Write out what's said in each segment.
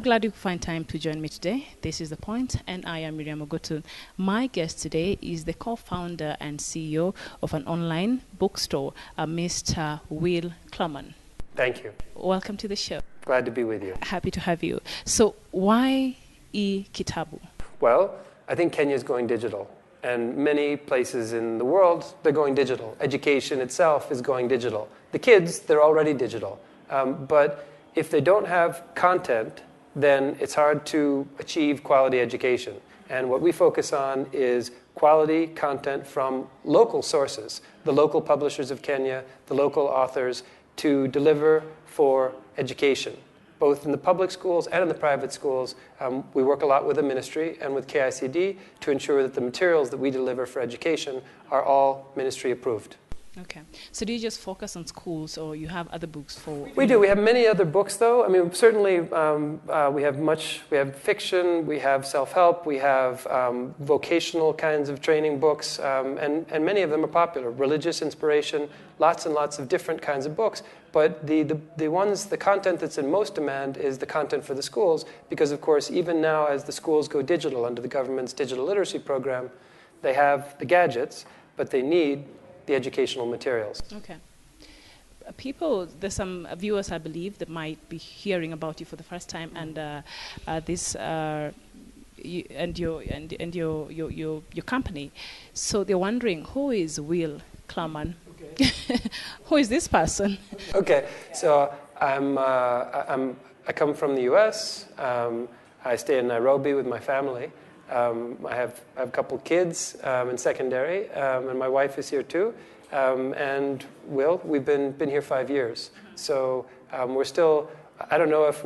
glad you could find time to join me today. This is The Point, and I am Miriam Ogotun. My guest today is the co-founder and CEO of an online bookstore, Mr. Will Clurman. Thank you. Welcome to the show. Glad to be with you. Happy to have you. So why Kitabu? Well, I think Kenya is going digital. And many places in the world, they're going digital. Education itself is going digital. The kids, they're already digital. But if they don't have content, then it's hard to achieve quality education. And what we focus on is quality content from local sources, the local publishers of Kenya, the local authors, to deliver for education, both in the public schools and in the private schools. We work a lot with the ministry and with KICD to ensure that the materials that we deliver for education are all ministry approved. Okay. So do you just focus on schools, or you have other books for... We do. We have many other books, though. I mean, certainly we have fiction, we have self-help, we have vocational kinds of training books, and many of them are popular. Religious inspiration, lots and lots of different kinds of books. But the content that's in most demand is the content for the schools, because, of course, even now as the schools go digital under the government's digital literacy program, they have the gadgets, but they need the educational materials. Okay. There's some viewers, I believe, that might be hearing about you for the first time, and your company. So they're wondering, who is Will Clurman? Okay. Who is this person? Okay. So I come from the U.S. I stay in Nairobi with my family. I have a couple kids in secondary, and my wife is here too. And Will, we've been here 5 years. So we're still, I don't know if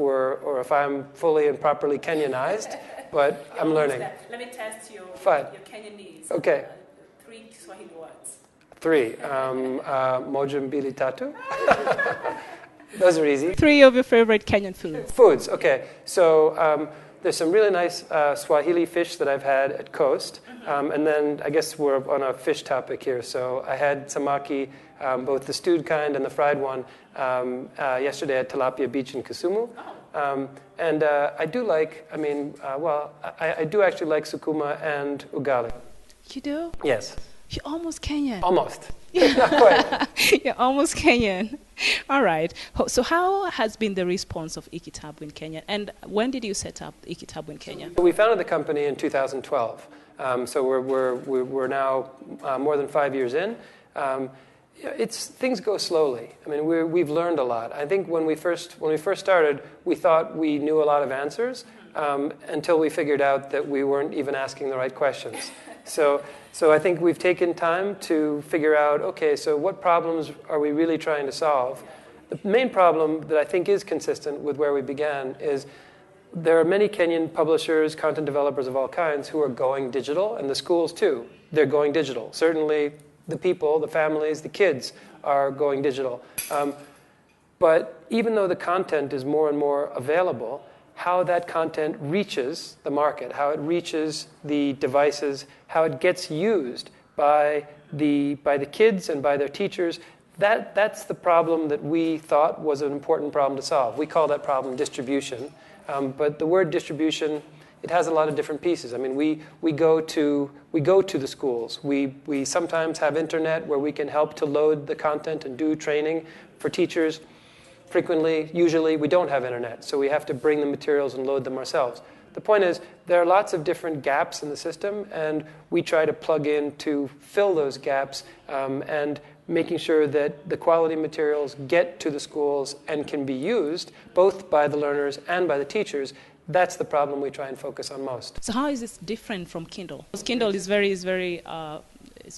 I'm fully and properly Kenyanized, but I'm learning. Let me test your Kenyanese. Okay. 3 Swahili words. 3. Moja mbili tatu. Those are easy. 3 of your favorite Kenyan foods. Foods, okay. So there's some really nice Swahili fish that I've had at Coast. And then I guess we're on a fish topic here. So I had samaki, both the stewed kind and the fried one, yesterday at Tilapia Beach in Kisumu. And I do actually like sukuma and ugali. You do? Yes. You're almost Kenyan. Almost. Not quite. You're almost Kenyan. All right. So how has been the response of Kitabu in Kenya? And when did you set up Kitabu in Kenya? We founded the company in 2012. So we're now more than 5 years in. Things go slowly. I mean, we've learned a lot. I think when we first started, we thought we knew a lot of answers until we figured out that we weren't even asking the right questions. So I think we've taken time to figure out, okay, so what problems are we really trying to solve? The main problem that I think is consistent with where we began is there are many Kenyan publishers, content developers of all kinds who are going digital, and the schools too. They're going digital. Certainly the people, the families, the kids are going digital. But even though the content is more and more available, how that content reaches the market, how it reaches the devices, how it gets used by the kids and by their teachers, that's the problem that we thought was an important problem to solve. We call that problem distribution. But the word distribution, it has a lot of different pieces. I mean, we go to the schools. We sometimes have internet where we can help to load the content and do training for teachers. Usually, we don't have internet, so we have to bring the materials and load them ourselves. The point is, there are lots of different gaps in the system, and we try to plug in to fill those gaps and making sure that the quality materials get to the schools and can be used both by the learners and by the teachers. That's the problem we try and focus on most. So how is this different from Kindle? Because Kindle is very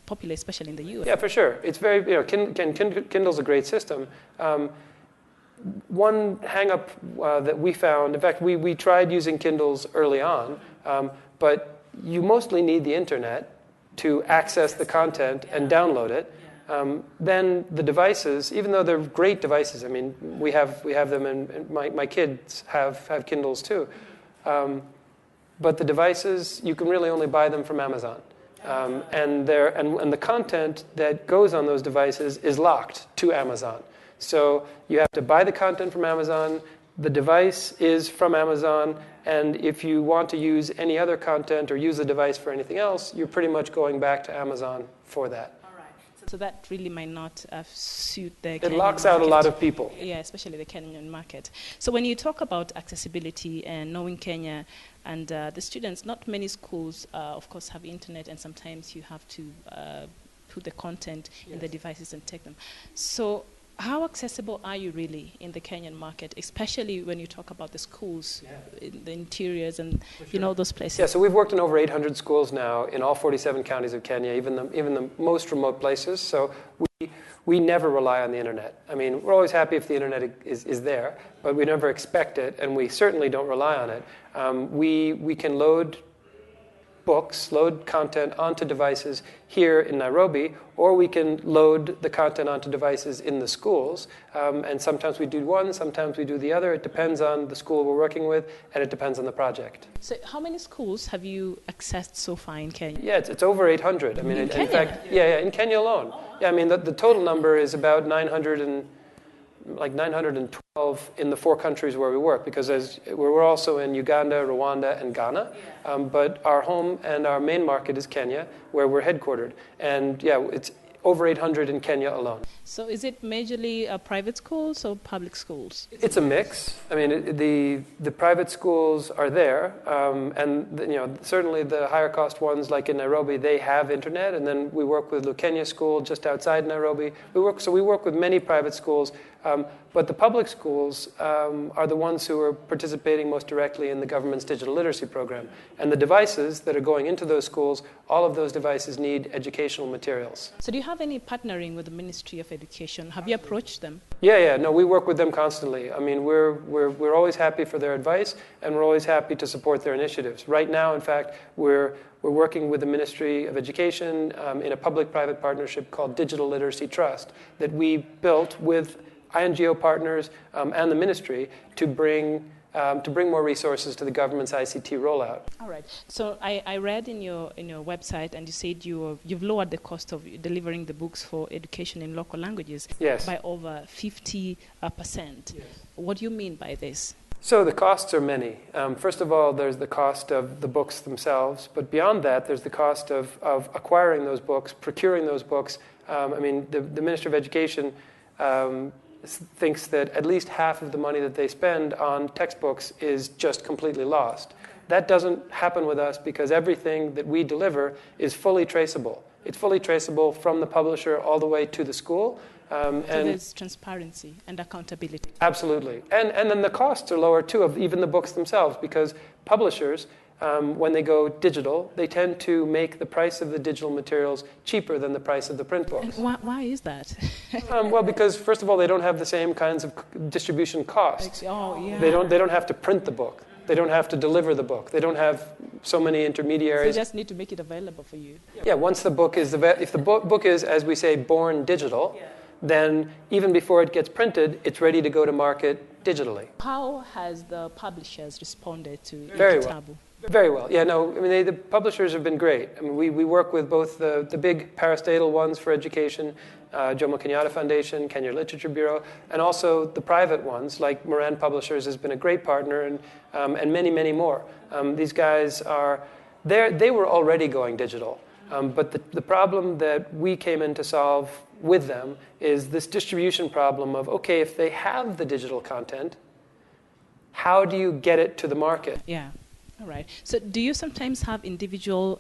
popular, especially in the US. Yeah, for sure. It's very, Kindle's a great system. One hang-up that we found, in fact, we tried using Kindles early on, but you mostly need the internet to access the content and download it. Then the devices, even though they're great devices, I mean, we have them, and my kids have Kindles too. But the devices, you can really only buy them from Amazon. And the content that goes on those devices is locked to Amazon. So you have to buy the content from Amazon, The device is from Amazon, and if you want to use any other content or use the device for anything else, you're pretty much going back to Amazon for that. So that really might not suit the Kenyan It locks out a lot of people. Yeah, especially the Kenyan market. So when you talk about accessibility and knowing Kenya and the students, not many schools, of course, have internet, and sometimes you have to put the content in the devices and take them. So how accessible are you really in the Kenyan market, especially when you talk about the schools, in the interiors and those places? Yeah, so we've worked in over 800 schools now in all 47 counties of Kenya, even the most remote places. So we never rely on the internet. I mean, we're always happy if the internet is there, but we never expect it, and we certainly don't rely on it. We can load content onto devices here in Nairobi, or we can load the content onto devices in the schools. And sometimes we do one, sometimes we do the other. It depends on the school we're working with, and it depends on the project. So how many schools have you accessed so far in Kenya? Yeah, it's over 800. I mean, in Kenya? fact, in Kenya alone. Yeah, I mean, the total number is about 912 in the 4 countries where we work, because we're also in Uganda, Rwanda, and Ghana. But our home and our main market is Kenya, where we're headquartered. And it's over 800 in Kenya alone. So is it majorly private schools or public schools? It's a mix. I mean, the private schools are there, and certainly the higher cost ones, like in Nairobi, they have internet. And then we work with Lukenya School just outside Nairobi. We work with many private schools, but the public schools are the ones who are participating most directly in the government's digital literacy program. And the devices that are going into those schools, all of those devices need educational materials. So do you have any partnering with the Ministry of Education? Have you approached them? No, we work with them constantly. I mean, we're always happy for their advice, and we're always happy to support their initiatives. Right now, in fact, we're working with the Ministry of Education in a public-private partnership called Digital Literacy Trust that we built with INGO partners and the ministry to bring more resources to the government's ICT rollout. All right. So I read in your website, and you said you've lowered the cost of delivering the books for education in local languages by over 50%. Yes. What do you mean by this? So the costs are many. First of all, there's the cost of the books themselves, but beyond that, there's the cost of acquiring those books, procuring those books. The Minister of Education thinks that at least half of the money that they spend on textbooks is just completely lost. That doesn't happen with us because everything that we deliver is fully traceable. It's fully traceable from the publisher all the way to the school. So there's transparency and accountability. Absolutely. And then the costs are lower, too, of even the books themselves, because publishers, when they go digital, they tend to make the price of the digital materials cheaper than the price of the print books. And why is that? Well, because first of all, they don't have the same kinds of distribution costs. They don't have to print the book. They don't have to deliver the book. They don't have so many intermediaries. So you just need to make it available for you. Yeah. Once the book is if the book is, as we say, born digital, then even before it gets printed, it's ready to go to market digitally. How has the publishers responded to Very Kitabu? well. Very well. Yeah, no, I mean, the publishers have been great. I mean, we work with both the big parastatal ones for education, Jomo Kenyatta Foundation, Kenya Literature Bureau, and also the private ones, like Moran Publishers has been a great partner, and many, many more. These guys they were already going digital. But the problem that we came in to solve with them is this distribution problem of, okay, if they have the digital content, how do you get it to the market? Yeah. All right. So do you sometimes have individual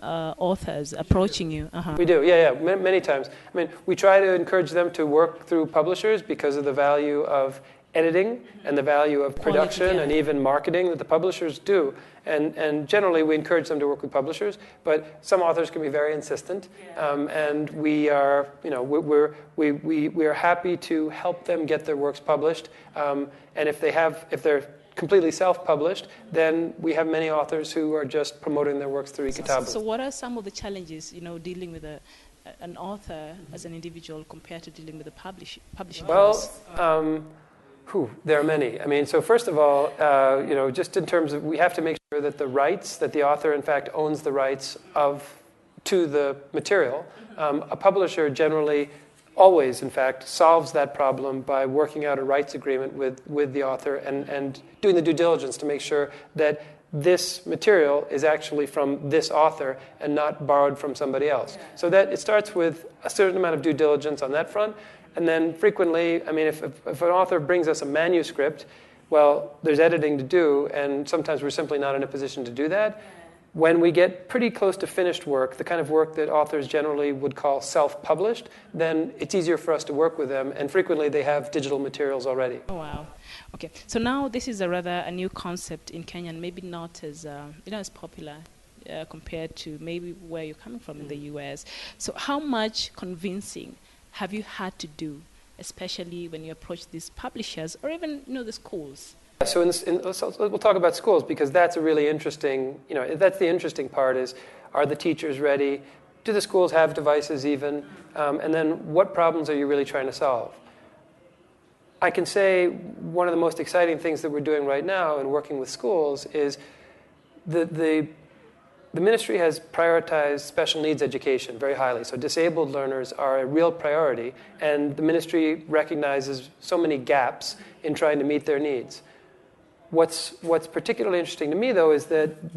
authors approaching you? Uh-huh. We do, many times. I mean, we try to encourage them to work through publishers because of the value of editing and the value of production and even marketing that the publishers do. And generally, we encourage them to work with publishers, but some authors can be very insistent, and we are, we are happy to help them get their works published. And if they're completely self-published, then we have many authors who are just promoting their works through Kitabu. So what are some of the challenges, dealing with an author as an individual compared to dealing with a publishing house? There are many. I mean, so first of all, just in terms of, we have to make sure that the author, in fact, owns the rights to the material. A publisher generally always, in fact, solves that problem by working out a rights agreement with the author and doing the due diligence to make sure that this material is actually from this author and not borrowed from somebody else. So that it starts with a certain amount of due diligence on that front. And then frequently, I mean, if an author brings us a manuscript, well, there's editing to do, and sometimes we're simply not in a position to do that. When we get pretty close to finished work, the kind of work that authors generally would call self-published, then it's easier for us to work with them, and frequently they have digital materials already. Oh, wow. Okay, so now this is a new concept in Kenya, and maybe not as as popular compared to maybe where you're coming from in the US. So how much convincing have you had to do, especially when you approach these publishers or even the schools? So we'll talk about schools, because that's a really interesting, that's the interesting part is, are the teachers ready? Do the schools have devices even? And then what problems are you really trying to solve? I can say one of the most exciting things that we're doing right now in working with schools is the ministry has prioritized special needs education very highly. So disabled learners are a real priority, and the ministry recognizes so many gaps in trying to meet their needs. What's particularly interesting to me, though, is that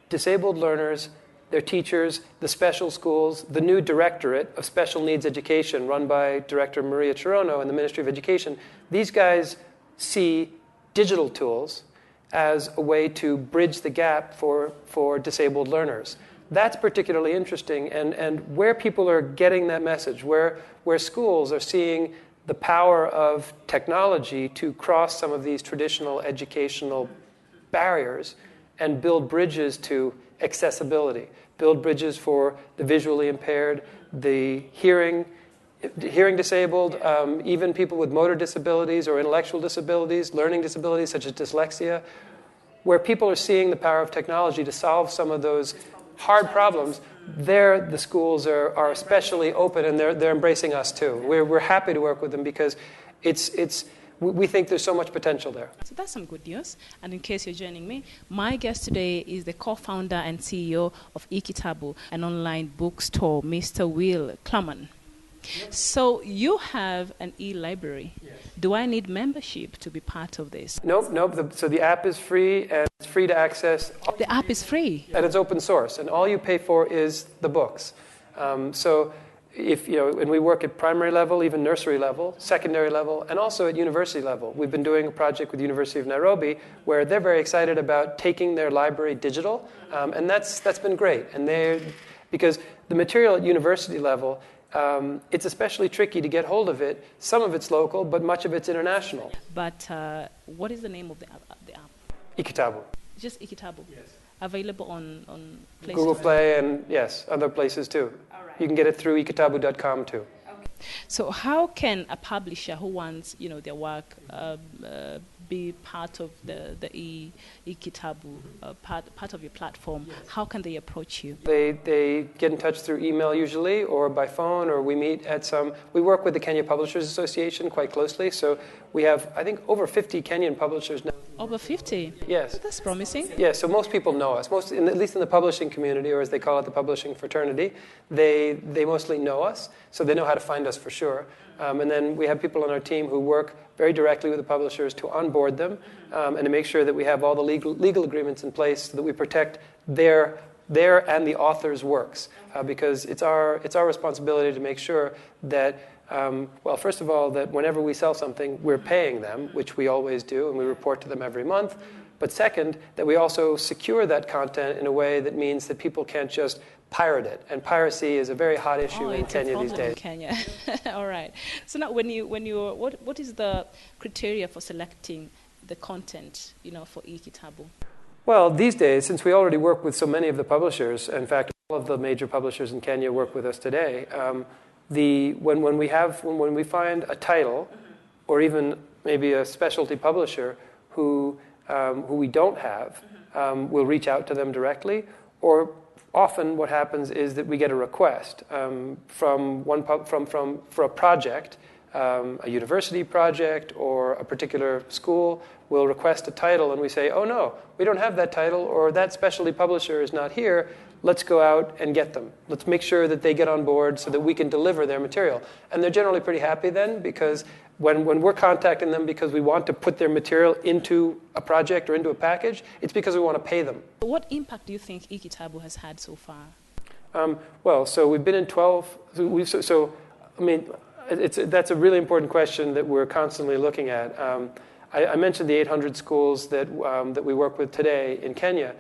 disabled learners, their teachers, the special schools, the new Directorate of Special Needs Education run by Director Maria Chirono in the Ministry of Education, these guys see digital tools as a way to bridge the gap for disabled learners. That's particularly interesting, and where people are getting that message, where schools are seeing the power of technology to cross some of these traditional educational barriers and build bridges to accessibility, build bridges for the visually impaired, the hearing disabled, even people with motor disabilities or intellectual disabilities, learning disabilities such as dyslexia, where people are seeing the power of technology to solve some of those hard problems. There, the schools are especially open, and they're embracing us too. We're happy to work with them because we think there's so much potential there. So that's some good news. And in case you're joining me, my guest today is the co-founder and CEO of Kitabu, an online bookstore, Mr. Will Clurman. So you have an e-library. Yes. Do I need membership to be part of this? Nope. So the app is free, and it's free to access. The app is free? And it's open source, and all you pay for is the books. So if and we work at primary level, even nursery level, secondary level, and also at university level. We've been doing a project with the University of Nairobi where they're very excited about taking their library digital, and that's been great. And because the material at university level, it's especially tricky to get hold of it. Some of it's local, but much of it's international. But what is the name of the app? Kitabu. Just Kitabu? Yes. Available on Play Google Store? Play and, yes, other places too. All right. You can get it through kitabu.com too. Okay. So how can a publisher who wants their work be part of the Kitabu, part of your platform? Yes. How can they approach you? They get in touch through email usually, or by phone, or we meet at we work with the Kenya Publishers Association quite closely, so we have, I think, over 50 Kenyan publishers now. Over 50? Yes. That's promising. Yeah, so most people know us, at least in the publishing community, or as they call it, the publishing fraternity. They mostly know us, so they know how to find us for sure. And then we have people on our team who work very directly with the publishers to onboard them and to make sure that we have all the legal agreements in place so that we protect their and the author's works. Because it's our responsibility to make sure that, first of all, that whenever we sell something, we're paying them, which we always do, and we report to them every month. But second, that we also secure that content in a way that means that people can't just pirate it. And piracy is a very hot issue in Kenya these days. In Kenya. All right. So now, what is the criteria for selecting the content, for Kitabu? Well, these days, since we already work with so many of the publishers, in fact, all of the major publishers in Kenya work with us today. When we find a title, or even maybe a specialty publisher who we don't have, we'll reach out to them directly, or often what happens is that we get a request for a project a university project or a particular school will request a title, and we say, oh no, we don't have that title, or that specialty publisher is not here. Let's go out and get them. Let's make sure that they get on board so that we can deliver their material. And they're generally pretty happy then, because when we're contacting them because we want to put their material into a project or into a package, it's because we want to pay them. What impact do you think Kitabu has had so far? Well, so we've been in 12. I mean, that's a really important question that we're constantly looking at. I mentioned the 800 schools that we work with today in Kenya,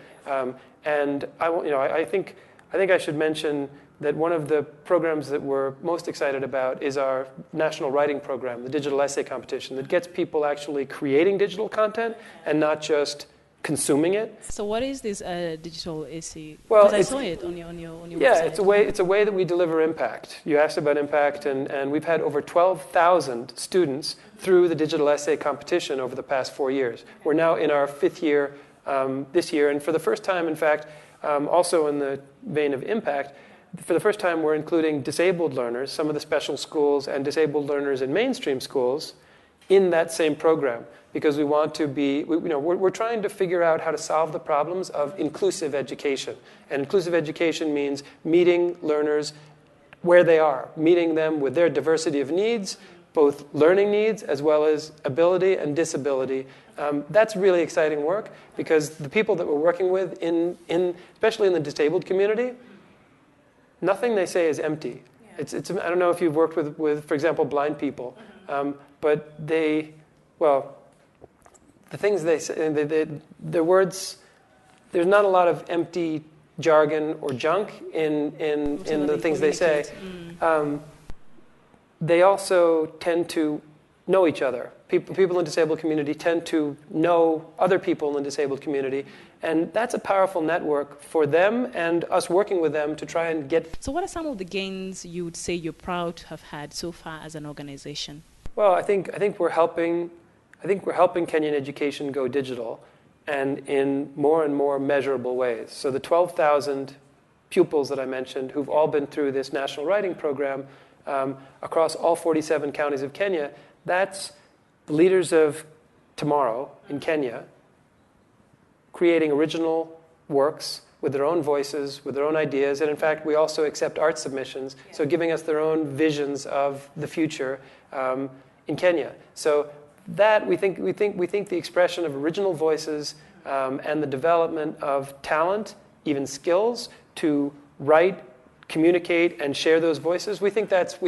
and I think I should mention that one of the programs that we're most excited about is our national writing program, the digital essay competition, that gets people actually creating digital content and not just consuming it. So what is this digital essay? Well, because I saw it on your website. It's a way that we deliver impact. You asked about impact, and we've had over 12,000 students through the digital essay competition over the past 4 years. We're now in our 5th year this year, and for the first time, in fact, also in the vein of impact, for the first time we're including disabled learners, some of the special schools, and disabled learners in mainstream schools in that same program, because we want to be, we're trying to figure out how to solve the problems of inclusive education. And inclusive education means meeting learners where they are, meeting them with their diversity of needs, both learning needs as well as ability and disability. That's really exciting work, because the people that we're working with, especially in the disabled community, nothing they say is empty. Yeah. I don't know if you've worked with, for example, blind people, but the things they say, their words, there's not a lot of empty jargon or junk in the things they say. They also tend to know each other. People in the disabled community tend to know other people in the disabled community, and that's a powerful network for them and us working with them to try and get. So what are some of the gains you would say you're proud to have had so far as an organization? Well, I think we're helping Kenyan education go digital, and in more and more measurable ways. So the 12,000 pupils that I mentioned, who've all been through this national writing program across all 47 counties of Kenya, that's the leaders of tomorrow in Kenya creating original works with their own voices, with their own ideas, and in fact, we also accept art submissions, so giving us their own visions of the future in Kenya. So that we think the expression of original voices and the development of talent, even skills, to write, communicate, and share those voices, we think that's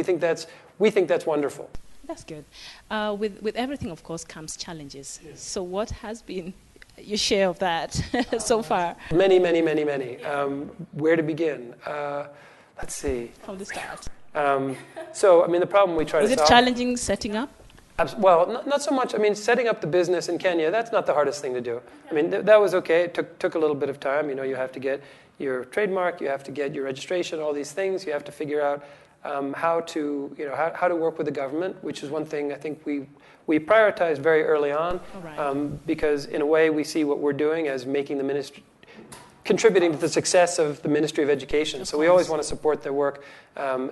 wonderful. That's good. With everything, of course, comes challenges. Yes. So what has been your share of that so far? Many. Where to begin? Let's see. From the start. So, I mean, the problem we try to solve... Is it challenging setting up? Well, not so much. I mean, setting up the business in Kenya, that's not the hardest thing to do. I mean, that was okay. It took a little bit of time. You know, you have to get your trademark, you have to get your registration, all these things. You have to figure out how to work with the government, which is one thing I think we prioritized very early on, because in a way we see what we're doing as making the ministry, contributing to the success of the Ministry of Education. So we always want to support their work, but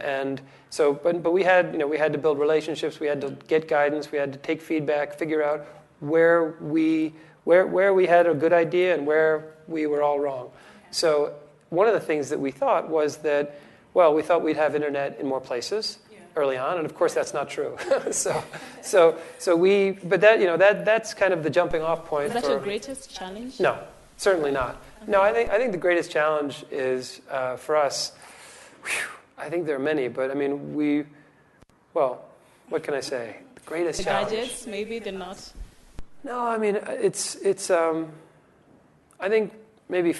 we had to build relationships, we had to get guidance, we had to take feedback, figure out where we had a good idea and where we were all wrong. So one of the things that we thought was that, well, we thought we'd have internet in more places early on, and of course that's not true. That's kind of the jumping off point. Is that your greatest challenge? No, certainly not. Okay. No, I think the greatest challenge is for us. I think there are many, but I mean what can I say? The greatest challenge. Gadgets, maybe they're not. No, I mean it's. I think maybe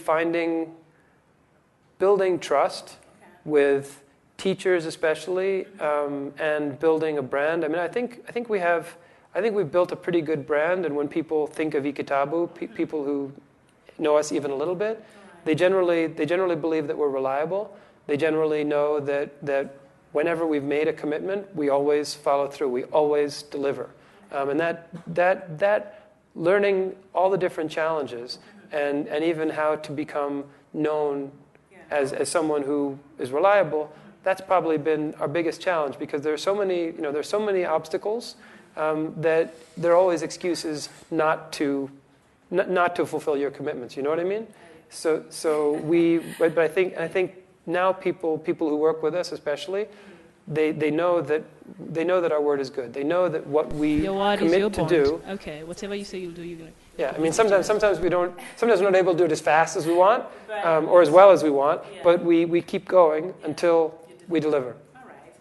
building trust with teachers, especially, and building a brand. I mean, I think we've built a pretty good brand, and when people think of Kitabu, people who know us even a little bit, they generally believe that we're reliable. They generally know that whenever we've made a commitment, we always follow through. We always deliver, and that learning all the different challenges and even how to become known as someone who is reliable, that's probably been our biggest challenge, because there's so many obstacles that there are always excuses not to fulfill your commitments. You know what I mean? But I think now people who work with us, especially, they know that our word is good. They know that what we commit to do. Okay, whatever you say you'll do, you're gonna. Yeah, I mean, sometimes we're not able to do it as fast as we want, or as well as we want, but we keep going until we deliver. All right.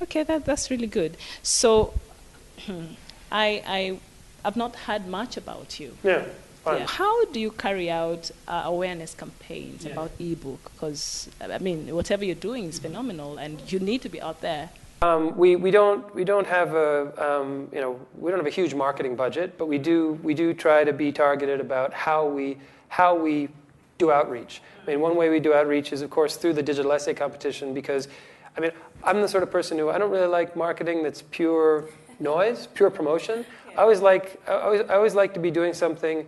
Okay, that's really good. So, I've not heard much about you. Yeah. Fine. Yeah. How do you carry out awareness campaigns about ebook? Because I mean, whatever you're doing is phenomenal, and you need to be out there. We don't have a huge marketing budget, but we do try to be targeted about how we do outreach. I mean, one way we do outreach is, of course, through the digital essay competition, because I mean, I'm the sort of person who I don't really like marketing that's pure noise, pure promotion. I always like to be doing something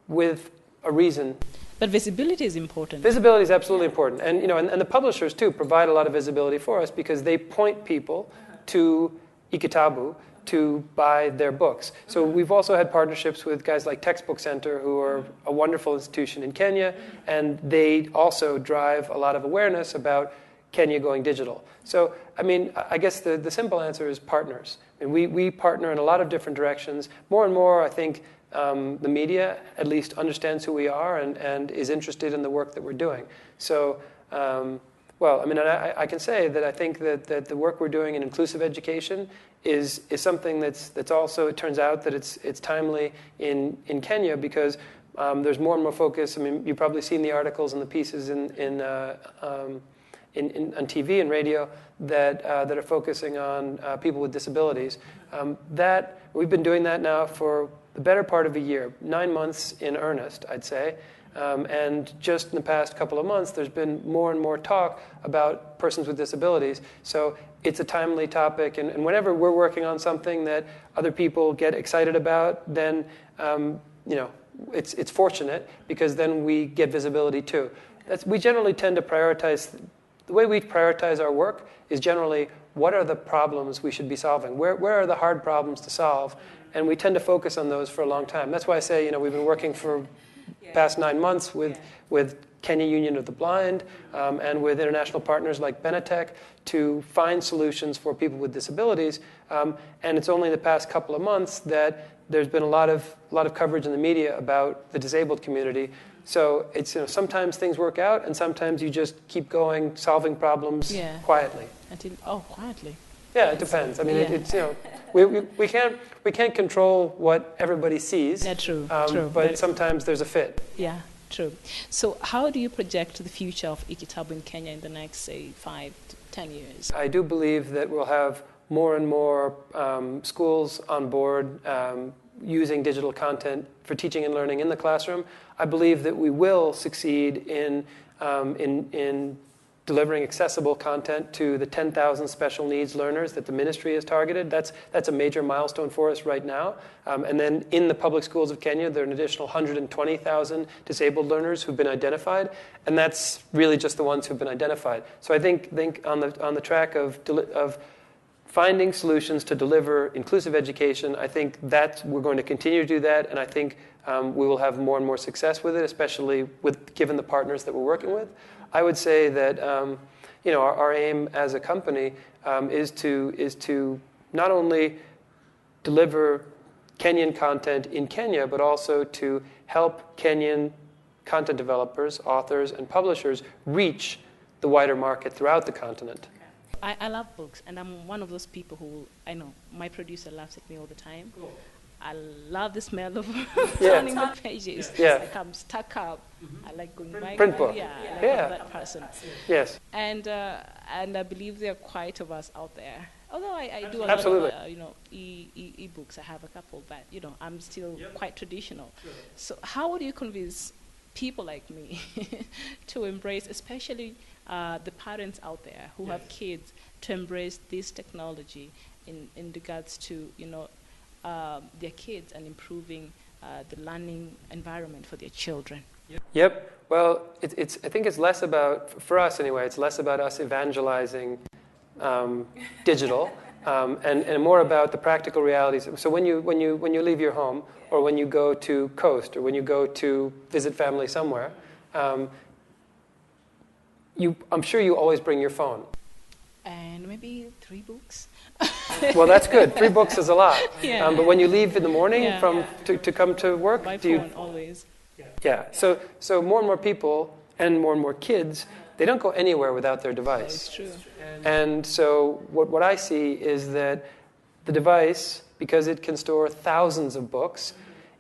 with a reason. But visibility is important. Visibility is absolutely important, and and the publishers too provide a lot of visibility for us, because they point people to Kitabu to buy their books. So we've also had partnerships with guys like Textbook Center, who are a wonderful institution in Kenya, and they also drive a lot of awareness about Kenya going digital. So I mean, I guess the simple answer is partners. And we partner in a lot of different directions. More and more, I think. The media at least understands who we are and is interested in the work that we're doing. So, I can say that I think that the work we're doing in inclusive education is something that's also, it turns out that it's timely in Kenya, because there's more and more focus. I mean, you've probably seen the articles and the pieces on TV and radio that are focusing on people with disabilities. That we've been doing that now for the better part of a year, 9 months in earnest, I'd say. And just in the past couple of months, there's been more and more talk about persons with disabilities. So it's a timely topic. And whenever we're working on something that other people get excited about, then it's fortunate, because then we get visibility too. We generally tend to prioritize. The way we prioritize our work is generally, what are the problems we should be solving? Where are the hard problems to solve? And we tend to focus on those for a long time. That's why I say, we've been working for the past 9 months with Kenya Union of the Blind and with international partners like Benetech to find solutions for people with disabilities. And it's only the past couple of months that there's been a lot of coverage in the media about the disabled community. So it's sometimes things work out, and sometimes you just keep going, solving problems quietly. Quietly. Yeah, it depends. I mean, it's we can't control what everybody sees. Yeah, true. But sometimes there's a fit. Yeah, true. So how do you project the future of Kitabu in Kenya in the next, say, 5 to 10 years? I do believe that we'll have more and more schools on board using digital content for teaching and learning in the classroom. I believe that we will succeed in delivering accessible content to the 10,000 special needs learners that the ministry has targeted. That's a major milestone for us right now. And then in the public schools of Kenya, there are an additional 120,000 disabled learners who've been identified, and that's really just the ones who've been identified. So I think on the track of finding solutions to deliver inclusive education, I think that we're going to continue to do that, and I think we will have more and more success with it, especially given the partners that we're working with. I would say that our aim as a company is to not only deliver Kenyan content in Kenya, but also to help Kenyan content developers, authors, and publishers reach the wider market throughout the continent. I love books, and I'm one of those people who, I know, my producer laughs at me all the time. Cool. I love the smell of turning the pages. Yeah. It's like I'm stuck up. Mm-hmm. I like going back. Print book. I love that person. Yes. And I believe there are quite of us out there. Although I do a Absolutely. lot of e-books. I have a couple, but I'm still quite traditional. Sure. So how would you convince people like me to embrace, especially the parents out there who have kids, to embrace this technology in regards to their kids and improving the learning environment for their children? Yep. Well, I think it's less about, for us anyway, it's less about us evangelizing digital, and more about the practical realities. So when you leave your home, or when you go to coast, or when you go to visit family somewhere, I'm sure you always bring your phone. And maybe 3 books. Well, that's good. 3 books is a lot. Yeah. But when you leave in the morning to come to work, by phone always. Yeah. So more and more people and more kids, they don't go anywhere without their device. That's true. And so what I see is that the device, because it can store thousands of books,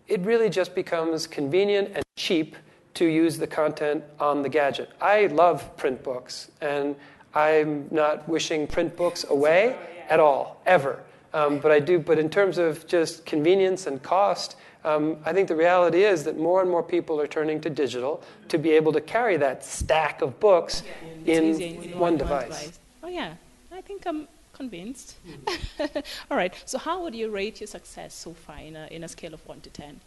it really just becomes convenient and cheap to use the content on the gadget. I love print books, and I'm not wishing print books away at all, ever. But in terms of just convenience and cost, I think the reality is that more and more people are turning to digital to be able to carry that stack of books in one device. Oh yeah, I think I'm convinced. All right, so how would you rate your success so far in a scale of 1 to 10?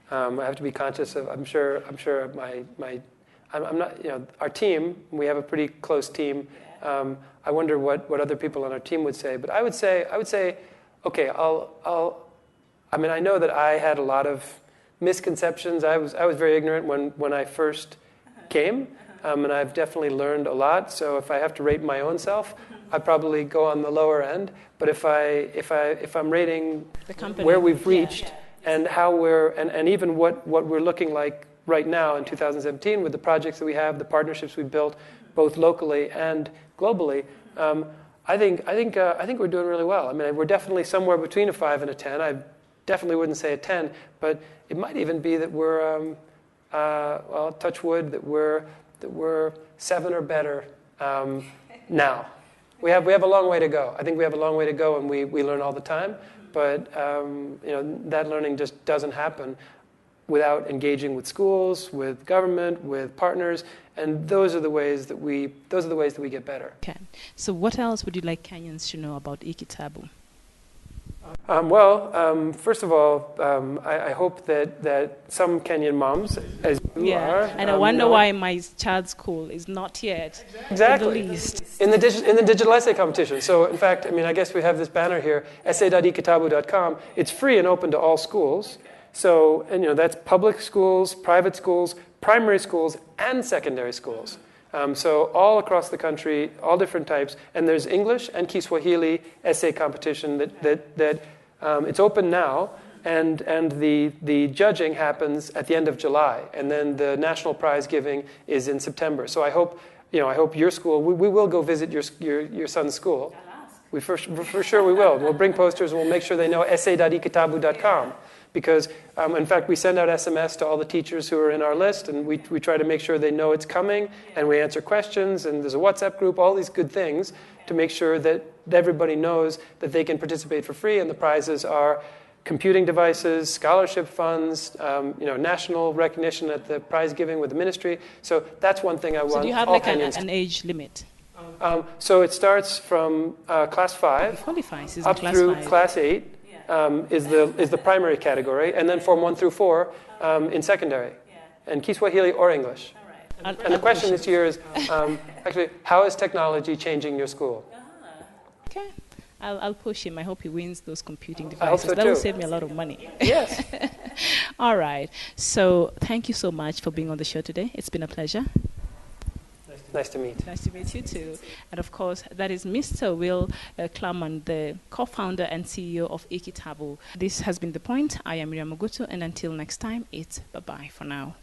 I have to be conscious of. I'm sure I'm not. Our team. We have a pretty close team. I wonder what other people on our team would say. But I would say, okay. I know that I had a lot of misconceptions. I was very ignorant when I first came, and I've definitely learned a lot. So if I have to rate my own self, I'd probably go on the lower end. But if I'm rating the company, where we've reached. And how and even what we're looking like right now in 2017 with the projects that we have, the partnerships we've built, both locally and globally, I think we're doing really well. I mean, we're definitely somewhere between a 5 and a 10. I definitely wouldn't say a 10, but it might even be that we're, touch wood, that we're 7 or better now. We have a long way to go. I think we have a long way to go, and we learn all the time. But that learning just doesn't happen without engaging with schools, with government, with partners, and those are the ways that we get better. Okay. So what else would you like Kenyans to know about Kitabu? First of all, I hope that some Kenyan moms, as you are, and I wonder why my child's school is not yet exactly in the list in the digital essay competition. So, in fact, I guess we have this banner here, essay.ekitabu.com. It's free and open to all schools. So, that's public schools, private schools, primary schools, and secondary schools. So all across the country, all different types, and there's English and Kiswahili essay competition that it's open now, and the judging happens at the end of July, and then the national prize giving is in September. So I hope your school. We will go visit your son's school. We for sure we will. We'll bring posters and we'll make sure they know essay.ekitabu.com. Because, in fact, we send out SMS to all the teachers who are in our list, and we try to make sure they know it's coming, and we answer questions, and there's a WhatsApp group, all these good things to make sure that everybody knows that they can participate for free, and the prizes are computing devices, scholarship funds, national recognition at the prize giving with the ministry. So that's one thing I want. So do you have all like Kenyans an age limit? So it starts from class 5 up through 5. class 8. Is the primary category, and then Form 1 through 4 in secondary, and Kiswahili or English. Right. And the question this year is, actually, how is technology changing your school? Okay, I'll push him. I hope he wins those computing I hope devices. so That will too. save me a lot of money. Yes. All right. So thank you so much for being on the show today. It's been a pleasure. Nice to meet. Nice to meet you too. And of course, that is Mr. Will Clurman, the co-founder and CEO of Kitabu. This has been The Point. I am Miriam Mogutu, and until next time, it's bye-bye for now.